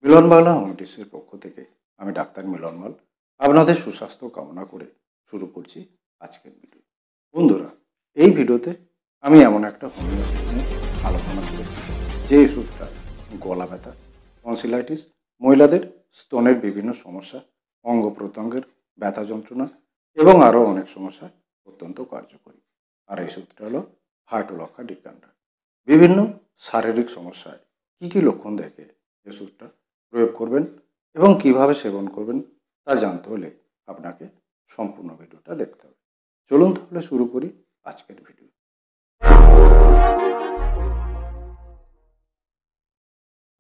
মিলন Bangla home টিপসের পক্ষ থেকে আমি ডাক্তার মিলন মাল আপনাদের সুস্বাস্থ্য কামনা করে শুরু করছি আজকের ভিডিও। বন্ধুরা, এই ভিডিওতে আমি এমন একটা হোমিও ওষুধ নিয়ে আলোচনা করেছি যে ওষুধটা গলা ব্যথা, টনসিলাইটিস, মহিলাদের স্তনের বিভিন্ন সমস্যা, অঙ্গ প্রত্যঙ্গের ব্যথা যন্ত্রণা এবং আরও অনেক সমস্যা অত্যন্ত কার্যকরী। আর এই ওষুধটা হলো ফাইটোলক্কা ডিকান্ডা। বিভিন্ন শারীরিক সমস্যায় কী কী লক্ষণ দেখে এই ওষুধটা প্রয়োগ করবেন এবং কিভাবে সেবন করবেন তা জানতে হলে আপনাকে সম্পূর্ণ ভিডিওটা দেখতে হবে। চলুন তাহলে শুরু করি আজকের ভিডিও।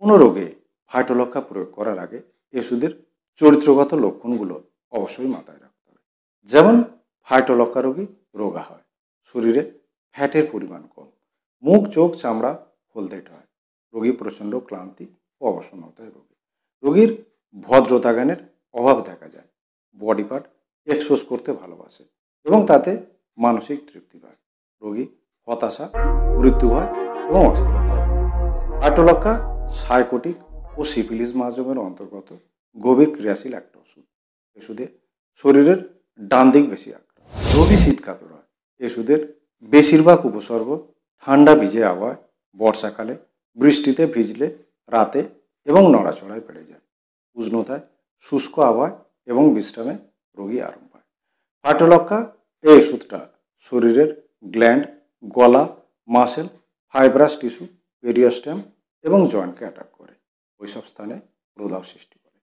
কোনো রোগে ফাইটোলক্কা প্রয়োগ করার আগে এই ওষুধের চরিত্রগত লক্ষণগুলো অবশ্যই মাথায় রাখতে হবে। যেমন ফাইটোলক্কা রোগী রোগা হয়, শরীরে ফ্যাটের পরিমাণ কম, মুখ চোখ চামড়া হলদেটে হয়, রোগী প্রচণ্ড ক্লান্তি ও অবসন্নতায় ভোগে, রোগীর ভদ্রতা জ্ঞানের অভাব দেখা যায়, বডি পার্ট এক্সপোজ করতে ভালোবাসে এবং তাতে মানসিক তৃপ্তি পায়, রোগী হতাশা, মৃত্যু হয় এবং অস্থিরতা হয়। ফাইটোলক্কা সাইকোটিক ও সিফিলিস মাযমের অন্তর্গত গভীর ক্রিয়াশীল একটা ওষুধ। ওষুধে শরীরের ডান দিক বেশি আক্রান্ত, রোগী শীতকাতর হয়। ওষুধের বেশিরভাগ উপসর্গ ঠান্ডা ভিজে আবহাওয়ায়, বর্ষাকালে, বৃষ্টিতে ভিজলে, রাতে এবং নড়াচড়ায় বেড়ে যায়, উষ্ণতায়, শুষ্ক আবহাওয়ায় এবং বিশ্রামে রোগী আরাম পায়। ফাইটোলক্কা এই ওষুধটা শরীরের গ্ল্যান্ড, গলা, মাসেল, ফাইব্রাস টিস্যু, পেরিওস্টেম এবং জয়েন্টকে অ্যাটাক করে, ওইসব স্থানে প্রদাহ সৃষ্টি করে।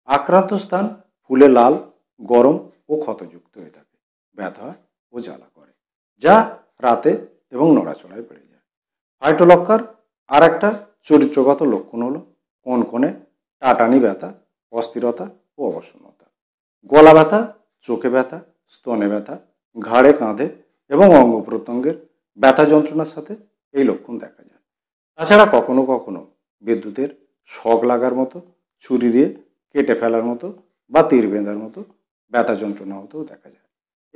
আক্রান্ত স্থান ফুলে লাল, গরম ও ক্ষতযুক্ত হয়ে থাকে, ব্যথা ও জ্বালা করে, যা রাতে এবং নড়াচড়ায় বেড়ে যায়। ফাইটোলক্কার আর একটা চরিত্রগত লক্ষণ হলো কনকনে টাটানি ব্যথা, অস্থিরতা ও অবসন্নতা, গলা ব্যথা, চোখে ব্যথা, স্তনে ব্যথা, ঘাড়ে কাঁধে এবং অঙ্গ প্রত্যঙ্গের ব্যথা যন্ত্রণার সাথে এই লক্ষণ দেখা যায়। তাছাড়া কখনো কখনো বিদ্যুতের শক লাগার মতো, ছুরি দিয়ে কেটে ফেলার মতো বা তীর বেঁধার মতো ব্যথা যন্ত্রণা হতেও দেখা যায়।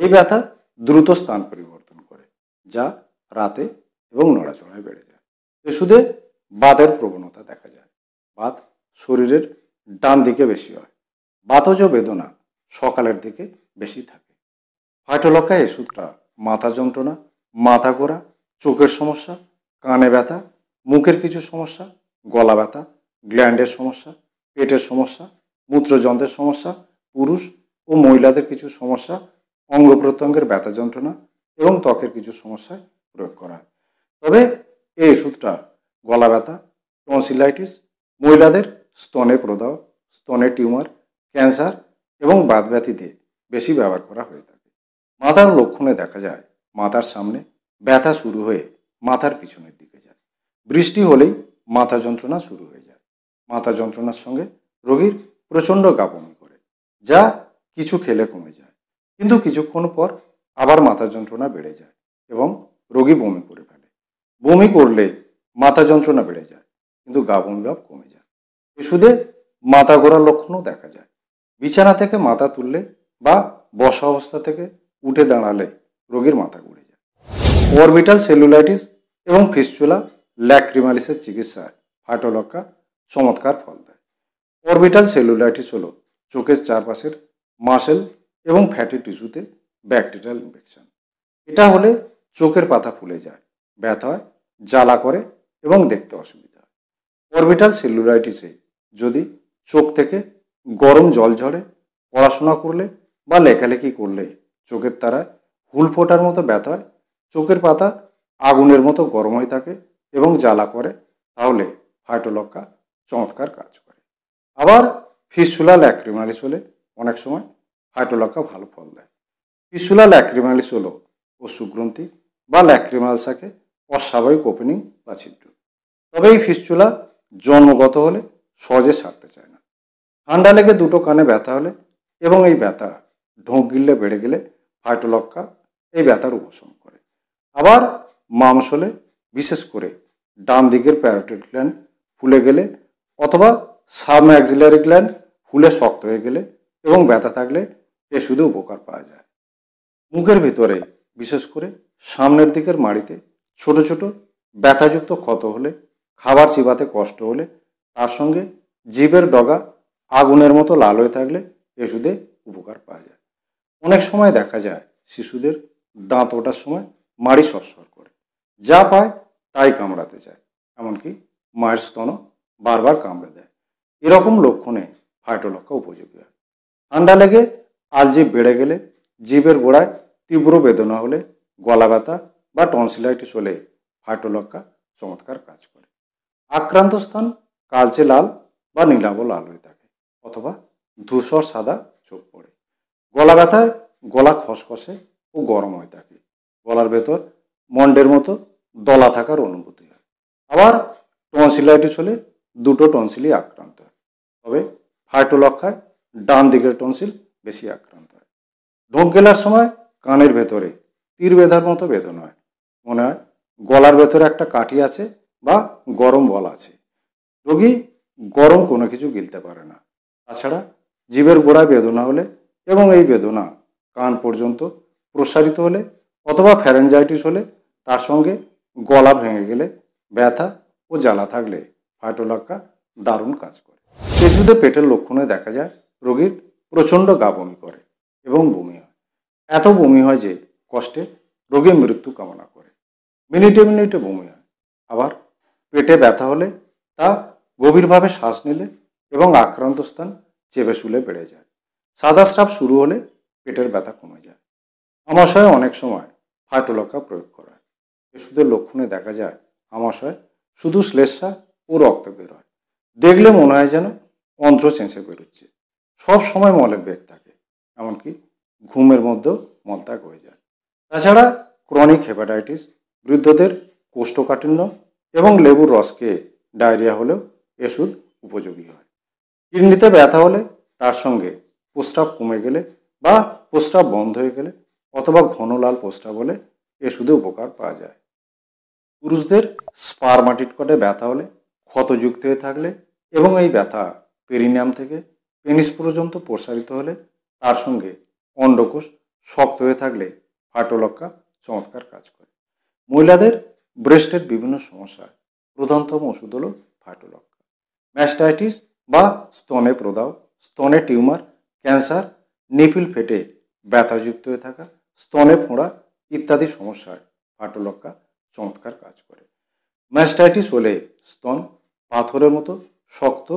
এই ব্যথা দ্রুত স্থান পরিবর্তন করে, যা রাতে এবং নড়াচড়ায় বেড়ে যায়। ওষুধে বাতের প্রবণতা দেখা যায়, বাত শরীরের ডান দিকে বেশি হয়, বাতজ বেদনা সকালের দিকে বেশি থাকে। ফাইটোলক্কা ওষুধটা মাথা যন্ত্রণা, মাথা ঘোরা, চোখের সমস্যা, কানে ব্যথা, মুখের কিছু সমস্যা, গলা ব্যথা, গ্ল্যান্ডের সমস্যা, পেটের সমস্যা, মূত্রযন্ত্রের সমস্যা, পুরুষ ও মহিলাদের কিছু সমস্যা, অঙ্গ প্রত্যঙ্গের ব্যথা যন্ত্রণা এবং ত্বকের কিছু সমস্যায় প্রয়োগ করা হয়। তবে এই ওষুধটা গলা ব্যথা, টনসিলাইটিস, মহিলাদের স্তনে প্রদাহ, স্তনে টিউমার, ক্যান্সার এবং বাতব্যাধিতে বেশি ব্যবহার করা হয়ে থাকে। মাথার লক্ষণে দেখা যায় মাথার সামনে ব্যথা শুরু হয়ে মাথার পিছনের দিকে যায়, বৃষ্টি হলেই মাথা যন্ত্রণা শুরু হয়ে যায়, মাথা যন্ত্রণার সঙ্গে রোগীর প্রচণ্ড গা বমি করে, যা কিছু খেলে কমে যায়, কিন্তু কিছুক্ষণ পর আবার মাথা যন্ত্রণা বেড়ে যায় এবং রোগী বমি করে ফেলে। বমি করলে মাথা যন্ত্রণা বেড়ে যায় কিন্তু গা বমি ভাব কমে যায়। ওষুধে মাথা ঘোরার লক্ষণও দেখা যায়, বিছানা থেকে মাথা তুললে বা বসা অবস্থা থেকে উঠে দাঁড়ালে রোগীর মাথা ঘুরে যায়। অরবিটাল সেলুলাইটিস এবং ফিস্চুলা ল্যাক্রিমালিসের চিকিৎসায় ফাইটোলক্কা চমৎকার ফল দেয়। অরবিটাল সেলুলাইটিস হলো চোখের চারপাশের মাসেল এবং ফ্যাটি টিস্যুতে ব্যাকটেরিয়াল ইনফেকশন। এটা হলে চোখের পাতা ফুলে যায়, ব্যথা হয়, জ্বালা করে এবং দেখতে অসুবিধা হয়। অরবিটাল সেলুলাইটিসে যদি চোখ থেকে গরম জল ঝরে, পড়াশোনা করলে বা লেখালেখি করলে চোখের তারায় হুল ফোটার মতো ব্যথা হয়, চোখের পাতা আগুনের মতো গরম হয়ে থাকে এবং জ্বালা করে, তাহলে ফাইটোলক্কা চমৎকার কাজ করে। আবার ফিস্চুলা ল্যাক্রিমালিস হলে অনেক সময় ফাইটোলক্কা ভালো ফল দেয়। ফিস্চুলা ল্যাক্রিমালিস হলো অশ্রুগ্রন্থি বা ল্যাক্রিমালসাকে অস্বাভাবিক ওপেনিং বা ছিদ্র। তবে এই ফিস্চুলা জন্মগত হলে সহজে সারতে চায় না। ঠান্ডা লেগে দুটো কানে ব্যথা হলে এবং এই ব্যথা ঢোক গিললে বেড়ে গেলে ফাইটোলক্কা এই ব্যথার উপশম করে। আবার মামস হলে, বিশেষ করে ডান দিকের প্যারোটিড গ্ল্যান্ড ফুলে গেলে অথবা সাবম্যাক্সিলারি গ্ল্যান্ড ফুলে শক্ত হয়ে গেলে এবং ব্যথা থাকলে ওষুধে উপকার পাওয়া যায়। মুখের ভিতরে বিশেষ করে সামনের দিকের মাড়িতে ছোট ছোট ব্যথাযুক্ত ক্ষত হলে, খাবার চিবাতে কষ্ট হলে, তার সঙ্গে জিভের ডগা আগুনের মতো লাল হয়ে থাকলে এই ওষুধে উপকার পাওয়া যায়। অনেক সময় দেখা যায় শিশুদের দাঁত ওঠার সময় মাড়ি সরসর করে, যা পায় তাই কামড়াতে চায়, এমনকি মায়ের স্তনও বারবার কামড়ে দেয়। এরকম লক্ষণে ফাইটোলক্কা উপযোগী হয়। ঠান্ডা লেগে আলজিভ বেড়ে গেলে, জিভের গোড়ায় তীব্র বেদনা হলে, গলা ব্যথা বা টনসিলাইটিস হলে ফাইটোলক্কা চমৎকার কাজ করে। আক্রান্ত স্থান কালচে লাল বা নীলাভ লাল হয়ে থাকে অথবা ধূসর সাদা চোখ পড়ে। গলা ব্যথায় গলা খসখসে ও গরম হয়ে থাকে। গলার ভেতর মন্ডের মতো দলা থাকার অনুভূতি হয়। আবার টনসিলাইটিস হলে দুটো টনসিলই আক্রান্ত হয়। তবে ফাইটোলক্কায় ডান দিকের টনসিল বেশি আক্রান্ত হয়। ঢোক গেলার সময় কানের ভেতরে তীর বেঁধার মতো বেদনা হয়। মনে হয় গলার ভেতরে একটা কাঠি আছে বা গরম বল আছে। রোগী গরম কোনো কিছু গিলতে পারে না। তাছাড়া জিভের গোড়ায় বেদনা হলে এবং এই বেদনা কান পর্যন্ত প্রসারিত হলে অথবা ফ্যারেঞ্জাইটিস হলে, তার সঙ্গে গলা ভেঙে গেলে, ব্যথা ও জ্বালা থাকলে ফাইটোলক্কা দারুণ কাজ করে। শিশুদের পেটের লক্ষণে দেখা যায় রোগীর প্রচণ্ড গা বমি করে এবং বমি হয়। এত বমি হয় যে কষ্টে রোগী মৃত্যু কামনা করে। মিনিটে মিনিটে বমি হয়। আবার পেটে ব্যথা হলে তা গভীরভাবে শ্বাস নিলে এবং আক্রান্ত স্থান চেপে শুলে বেড়ে যায়। সাদা স্রাব শুরু হলে পেটের ব্যথা কমে যায়। আমাশয়ে অনেক সময় ফাইটোলক্কা প্রয়োগ করা হয়। ওষুধের লক্ষণে দেখা যায় আমাশয় শুধু শ্লেষ্মা ও রক্ত বের হয়। দেখলে মনে হয় যেন অন্ত্র চেঁচে বেরোচ্ছে। সব সময় মলের বেগ থাকে, এমনকি ঘুমের মধ্যেও মলত্যাগ হয়ে যায়। তাছাড়া ক্রনিক হেপাটাইটিস, বৃদ্ধদের কোষ্ঠকাঠিন্য এবং লেবুর রস খেয়ে ডায়রিয়া হলেও ওষুধ উপযোগী হয়। কিডনিতে ব্যথা হলে, তার সঙ্গে প্রস্রাব কমে গেলে বা প্রস্রাব বন্ধ হয়ে গেলে অথবা ঘন লাল প্রস্রাব হলে ওষুধে উপকার পাওয়া যায়। পুরুষদের স্পারমাটিডকটে ব্যথা হলে, ক্ষতযুক্ত হয়ে থাকলে এবং এই ব্যথা পেরিনিয়াম থেকে পেনিস পর্যন্ত প্রসারিত হলে, তার সঙ্গে অন্ডকোষ শক্ত হয়ে থাকলে ফাইটোলক্কা চমৎকার কাজ করে। মহিলাদের ব্রেস্টের বিভিন্ন সমস্যায় প্রধানতম ওষুধ হল ফাইটোলক্কা। ম্যাস্টাইটিস বা স্তনে প্রদাহ, স্তনে টিউমার, ক্যান্সার, নিপিল ফেটে ব্যথাযুক্ত হয়ে থাকা, স্তনে ফোঁড়া ইত্যাদি সমস্যায় ফাইটোলক্কা চমৎকার কাজ করে। ম্যাস্টাইটিস হলে স্তন পাথরের মতো শক্ত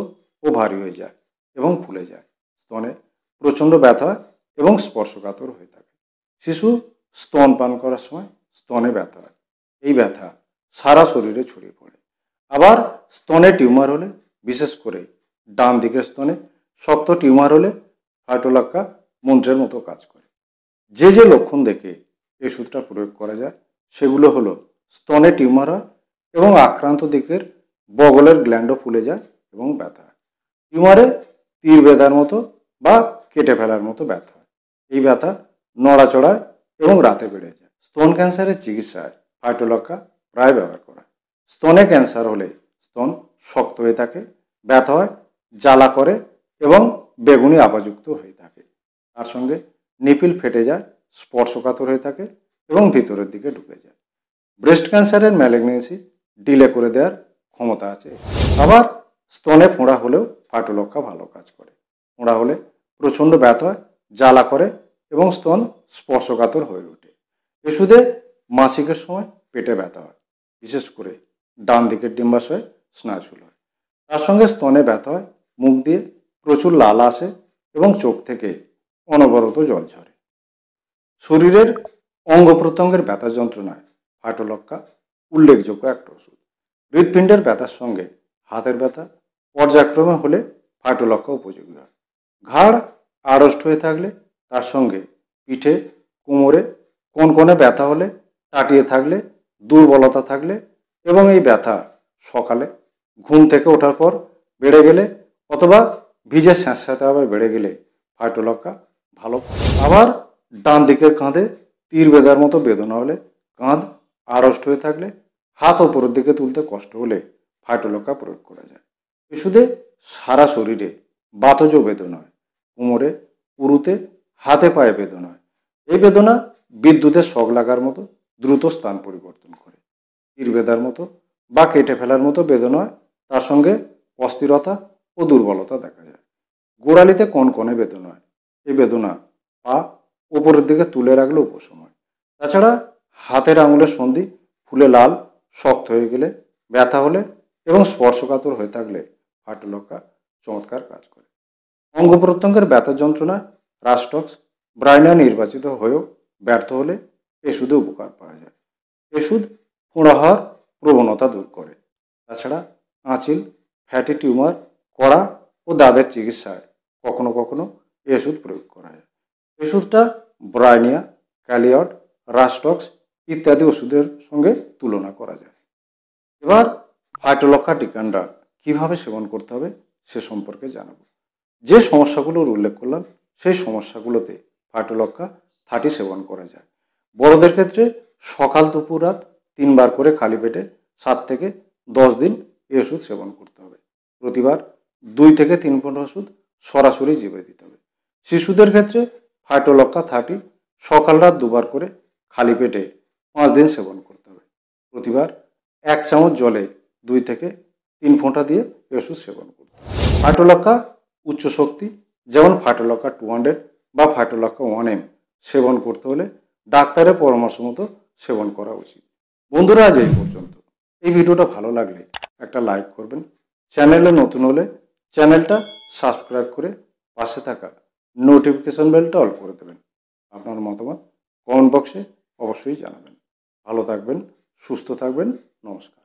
ও ভারী হয়ে যায় এবং ফুলে যায়। স্তনে প্রচণ্ড ব্যথা এবং স্পর্শকাতর হয়ে থাকে। শিশু স্তন পান করার সময় স্তনে ব্যথা হয়। এই ব্যথা সারা শরীরে ছড়িয়ে পড়ে। আবার স্তনে টিউমার হলে, বিশেষ করে ডান দিকের স্তনে শক্ত টিউমার হলে ফাইটোলক্কা মন্ত্রের মতো কাজ করে। যে যে লক্ষণ দেখে এই ওষুধটা প্রয়োগ করা যায় সেগুলো হলো স্তনে টিউমার হয় এবং আক্রান্ত দিকের বগলের গ্ল্যান্ডও ফুলে যায় এবং ব্যথা হয়। টিউমারে তীর বেঁধার মতো বা কেটে ফেলার মতো ব্যথা হয়। এই ব্যথা নড়াচড়ায় এবং রাতে বেড়ে যায়। স্তন ক্যান্সারের চিকিৎসায় ফাইটোলক্কা প্রায় ব্যবহার করা হয়। স্তনে ক্যান্সার হলে স্তন শক্ত হয়ে থাকে, ব্যথা হয়, জ্বালা করে এবং বেগুনি আভাযুক্ত হয়ে থাকে। তার সঙ্গে নিপিল ফেটে যায়, স্পর্শকাতর হয়ে থাকে এবং ভিতরের দিকে ঢুকে যায়। ব্রেস্ট ক্যান্সারের ম্যালিগনেন্সি ডিলে করে দেওয়ার ক্ষমতা আছে। আবার স্তনে ফোঁড়া হলেও ফাইটোলক্কা ভালো কাজ করে। ফোঁড়া হলে প্রচণ্ড ব্যথা হয়, জ্বালা করে এবং স্তন স্পর্শকাতর হয়ে ওঠে। ওষুধে মাসিকের সময় পেটে ব্যথা হয়, বিশেষ করে ডান দিকের ডিম্বাশয়ে স্নায়ুশূল হয়। তার সঙ্গে স্তনে ব্যথা হয়, মুখ দিয়ে প্রচুর লাল আসে এবং চোখ থেকে অনবরত জল ঝরে। শরীরের অঙ্গ প্রত্যঙ্গের ব্যথা যন্ত্রণায় ফাইটোলক্কা উল্লেখযোগ্য একটা ওষুধ। হৃৎপিণ্ডের ব্যথার সঙ্গে হাতের ব্যথা পর্যায়ক্রমে হলে ফাইটোলক্কা উপযোগী হয়। ঘাড় আড়ষ্ট হয়ে থাকলে, তার সঙ্গে পিঠে, কোমরে কনকনে ব্যথা হলে, টাটিয়ে থাকলে, দুর্বলতা থাকলে এবং এই ব্যথা সকালে ঘুম থেকে ওঠার পর বেড়ে গেলে অথবা ভিজে স্যাঁতস্যাঁতেভাবে বেড়ে গেলে ফাইটোলক্কা ভালো। আবার ডান দিকের কাঁধে তীর বেঁধার মতো বেদনা হলে, কাঁধ আড়ষ্ট হয়ে থাকলে, হাত ওপরের দিকে তুলতে কষ্ট হলে ফাইটোলক্কা প্রয়োগ করা যায়। ওষুধে সারা শরীরে বাতজ বেদনা হয়, কোমরে, উরুতে, হাতে পায়ে বেদনা হয়। এই বেদনা বিদ্যুতের শক লাগার মতো দ্রুত স্থান পরিবর্তন করে। তীর বেঁধার মতো বা কেটে ফেলার মতো বেদনা হয়, তার সঙ্গে অস্থিরতা ও দুর্বলতা দেখা যায়। গোড়ালিতে কনকনে বেদনা হয়। এই বেদনা পা উপরের দিকে তুলে রাখলে উপশম হয়। তাছাড়া হাতের আঙুলের সন্ধি ফুলে লাল শক্ত হয়ে গেলে, ব্যথা হলে এবং স্পর্শকাতর হয়ে থাকলে ফাটলক্কা চমৎকার কাজ করে। অঙ্গ প্রত্যঙ্গের ব্যথা যন্ত্রণা রাস্টক্স ব্রাইনা নির্বাচিত হয়েও ব্যর্থ হলে এষুধে উপকার পাওয়া যায়। এষুধ ফোঁড়া হওয়ার প্রবণতা দূর করে। তাছাড়া আঁচিল, ফ্যাটি টিউমার, কড়া ও দাঁতের চিকিৎসায় কখনো কখনো এষুধ প্রয়োগ করা হয়। ওষুধটা ব্রাইনিয়া, ক্যালিয়ড, রাস্টক্স ইত্যাদি ওষুধের সঙ্গে তুলনা করা যায়। এবার ফাইটোলক্কা টিকান্ডা কিভাবে সেবন করতে হবে সে সম্পর্কে জানাবো। যে সমস্যাগুলোর উল্লেখ করলাম সেই সমস্যাগুলোতে ফাইটোলক্কা 30 সেবন করা যায়। বড়দের ক্ষেত্রে সকাল দুপুর রাত 3 বার করে খালি পেটে 7 থেকে 10 দিন এই ওষুধ সেবন করতে হবে। প্রতিবার 2 থেকে 3 ফোঁটা ওষুধ সরাসরি জিভে দিতে হবে। শিশুদের ক্ষেত্রে ফাইটোলক্কা 30 সকাল রাত 2 বার করে খালি পেটে 5 দিন সেবন করতে হবে। প্রতিবার 1 চামচ জলে 2 থেকে 3 ফোঁটা দিয়ে এই ওষুধ সেবন করতে হবে। ফাইটোলক্কা উচ্চ শক্তি যেমন ফাইটোলক্কা 200 বা ফাইটোলক্কা 1M সেবন করতে হলে ডাক্তারের পরামর্শ মতো সেবন করা উচিত। বন্ধুরা, আজ এই পর্যন্ত। এই ভিডিওটা ভালো লাগলে একটা লাইক করবেন। চ্যানেলে নতুন হলে চ্যানেলটা সাবস্ক্রাইব করে পাশে থাকা নোটিফিকেশন বেলটা অল করে দেবেন। আপনার মতামত কমেন্ট বক্সে অবশ্যই জানাবেন। ভালো থাকবেন, সুস্থ থাকবেন। নমস্কার।